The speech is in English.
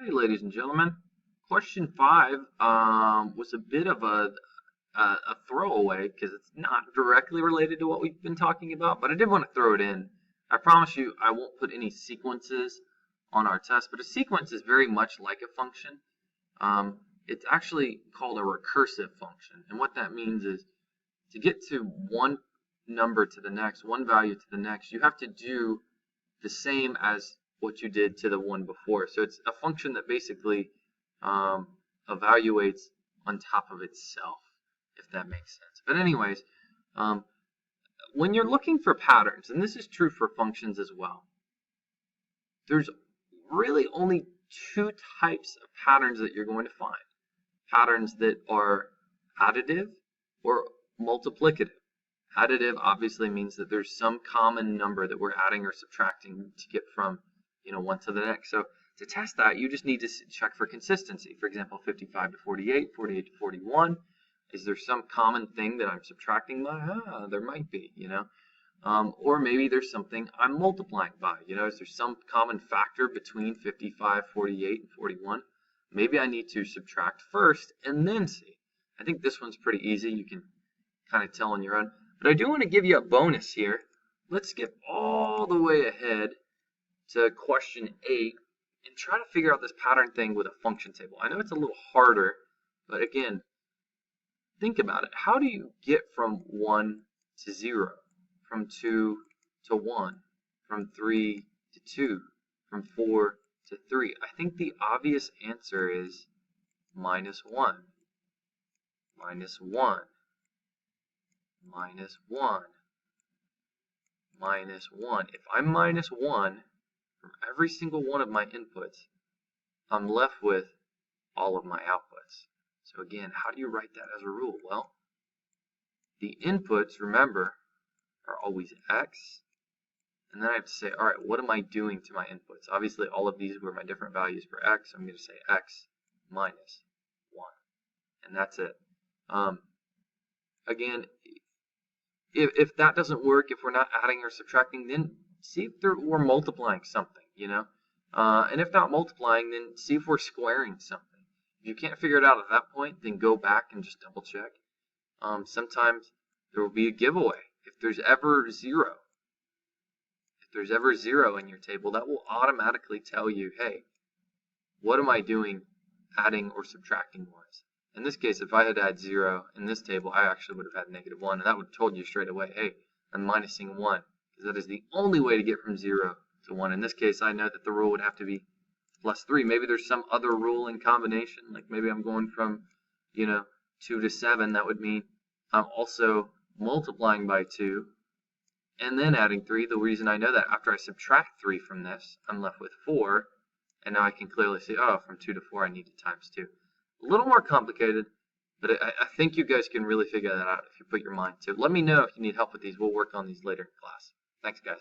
Hey, ladies and gentlemen. Question 5 was a bit of a throwaway because it's not directly related to what we've been talking about, but I did want to throw it in. I promise you I won't put any sequences on our test, but a sequence is very much like a function. It's actually called a recursive function, and what that means is to get to one number to the next, one value to the next, you have to do the same as what you did to the one before. So it's a function that basically um, evaluates on top of itself, if that makes sense. But anyways, um, when you're looking for patterns, and this is true for functions as well, there's really only two types of patterns that you're going to find. Patterns that are additive or multiplicative. Additive obviously means that there's some common number that we're adding or subtracting to get from, one to the next. So to test that, you just need to check for consistency. For example, 55 to 48, 48 to 41. Is there some common thing that I'm subtracting by? There might be, or maybe there's something I'm multiplying by. Is there some common factor between 55, 48, and 41? Maybe I need to subtract first and then see. I think this one's pretty easy. You can kind of tell on your own. But I do want to give you a bonus here. Let's skip all the way ahead to question 8 and try to figure out this pattern thing with a function table. I know it's a little harder, but again, think about it. How do you get from 1 to 0, from 2 to 1, from 3 to 2, from 4 to 3? I think the obvious answer is minus 1, minus 1, minus 1, minus 1. If I'm minus 1 from every single one of my inputs, I'm left with all of my outputs. So again, how do you write that as a rule? Well, the inputs, remember, are always x. And then I have to say, all right, what am I doing to my inputs? Obviously, all of these were my different values for x. I'm going to say x minus 1. And that's it. Again, if that doesn't work, if we're not adding or subtracting, then see if we're multiplying something, and if not multiplying, then see if we're squaring something. If you can't figure it out at that point, then go back and just double check. Sometimes there will be a giveaway. If there's ever 0, in your table, that will automatically tell you, hey, what am I doing adding or subtracting wise? In this case, if I had had 0 in this table, I actually would have had negative 1, and that would have told you straight away, hey, I'm minusing 1, because that is the only way to get from 0 to 1. In this case, I know that the rule would have to be plus 3. Maybe there's some other rule in combination, like maybe I'm going from, 2 to 7. That would mean I'm also multiplying by 2 and then adding 3. The reason I know that, after I subtract 3 from this, I'm left with 4, and now I can clearly see, oh, from 2 to 4, I need to times 2. A little more complicated, but I think you guys can really figure that out if you put your mind to it. Let me know if you need help with these. We'll work on these later in class. Thanks, guys.